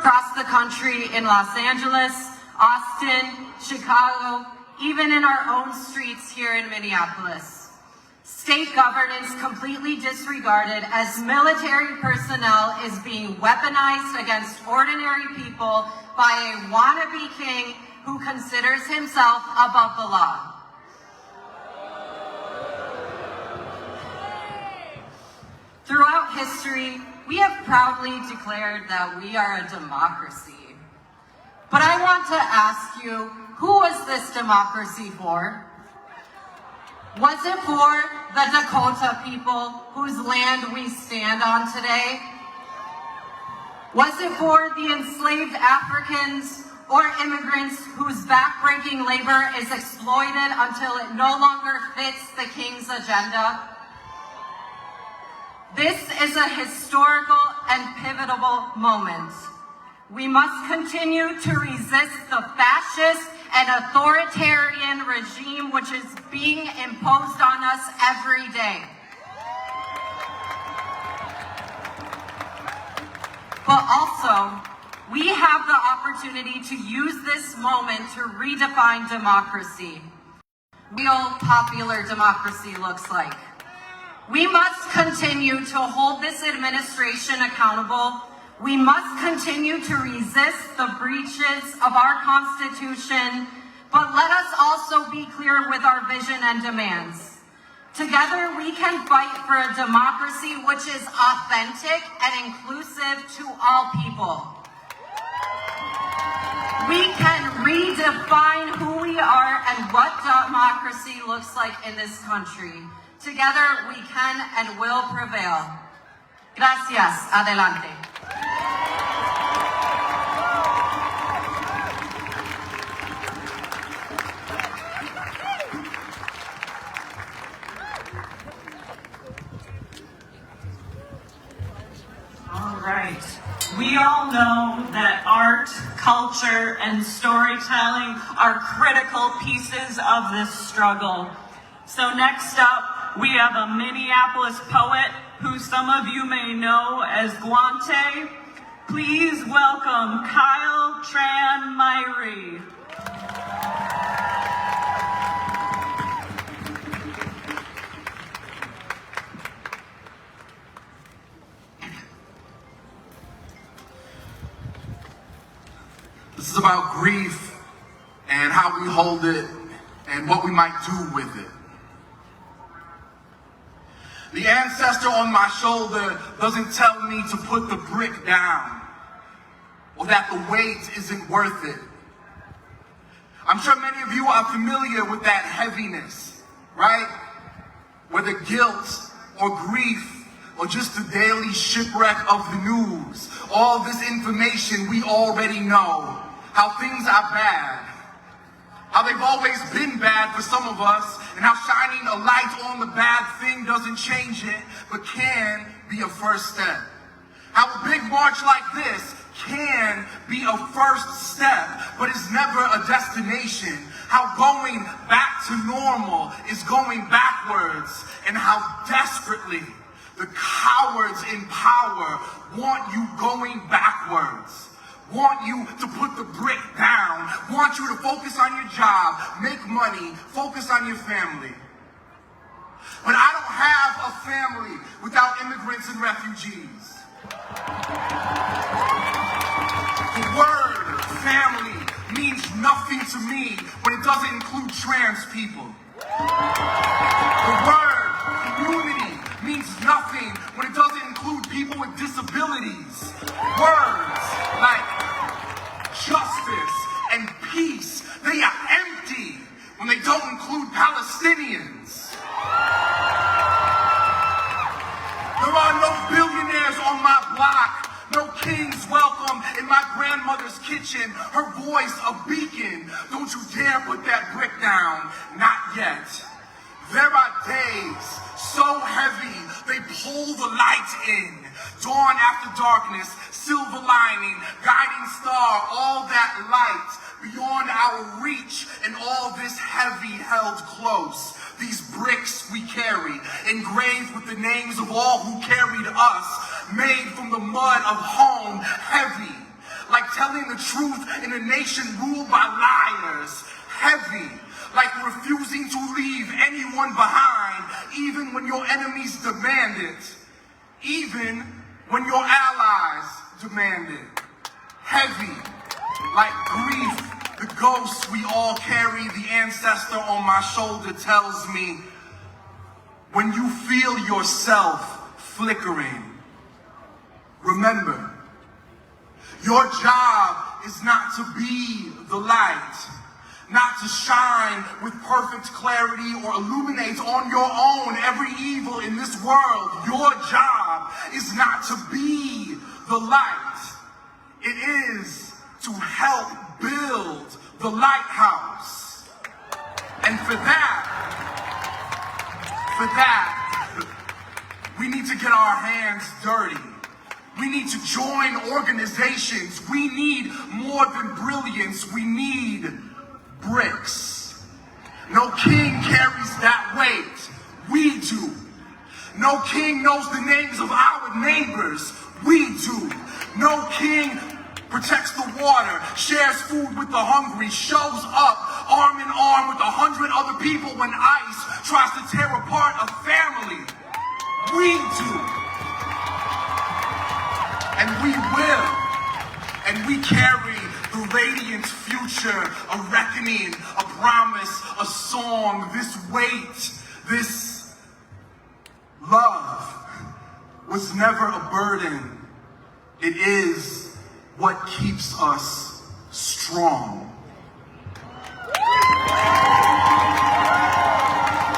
across the country in Los Angeles, Austin, Chicago, even in our own streets here in Minneapolis. State governance completely disregarded as military personnel is being weaponized against ordinary people by a wannabe king who considers himself above the law. Throughout history, we have proudly declared that we are a democracy. But I want to ask you, who was this democracy for? Was it for the Dakota people whose land we stand on today? Was it for the enslaved Africans or immigrants whose backbreaking labor is exploited until it no longer fits the king's agenda? This is a historical and pivotal moment. We must continue to resist the fascist and authoritarian regime which is being imposed on us every day. But also, we have the opportunity to use this moment to redefine democracy. Real popular democracy looks like. We must continue to hold this administration accountable. We must continue to resist the breaches of our Constitution, but let us also be clear with our vision and demands. Together, we can fight for a democracy which is authentic and inclusive to all people. We can redefine who we are and what democracy looks like in this country. Together, we can and will prevail. Gracias. Adelante. All right. We all know that art, culture, and storytelling are critical pieces of this struggle. So next up, we have a Minneapolis poet who some of you may know as Gunate. Please welcome Kyle Tran Myrie. This is about grief and how we hold it and what we might do with it. The ancestor on my shoulder doesn't tell me to put the brick down or that the weight isn't worth it. I'm sure many of you are familiar with that heaviness, right? Whether guilt or grief or just the daily shipwreck of the news, all this information we already know, how things are bad, how they've always been bad for some of us, and how shining a light on the bad thing doesn't change it, but can be a first step. How a big march like this can be a first step, but is never a destination. How going back to normal is going backwards, and how desperately the cowards in power want you going backwards. Want you to put the brick down, want you to focus on your job, make money, focus on your family. But I don't have a family without immigrants and refugees. The word family means nothing to me when it doesn't include trans people. The word community means nothing when it doesn't include people with disabilities. Words like justice and peace, they are empty when they don't include Palestinians. There are no billionaires on my block, no kings welcome in my grandmother's kitchen, her voice a beacon. Don't you dare put that brick down, not yet. There are days so heavy they pull the light in. Dawn after darkness, silver lining, guiding star, all that light beyond our reach, and all this heavy held close. These bricks we carry, engraved with the names of all who carried us, made from the mud of home, heavy, like telling the truth in a nation ruled by liars. Heavy, like refusing to leave anyone behind, even when your enemies demand it, even when your allies demand it. Heavy, like grief, the ghost we all carry. The ancestor on my shoulder tells me, when you feel yourself flickering, remember, your job is not to be the light, not to shine with perfect clarity or illuminate on your own every evil in this world. Your job is not to be the light. It is to help build the lighthouse. And for that, we need to get our hands dirty. We need to join organizations. We need more than brilliance. We need bricks. No king carries that weight. We do. No king knows the names of our neighbors. We do. No king protects the water, shares food with the hungry, shows up arm in arm with 100 other people when ICE tries to tear apart a family. We do. And we will. And we carry the radiant future, a reckoning, a promise, a song, this weight, this love was never a burden. It is what keeps us strong.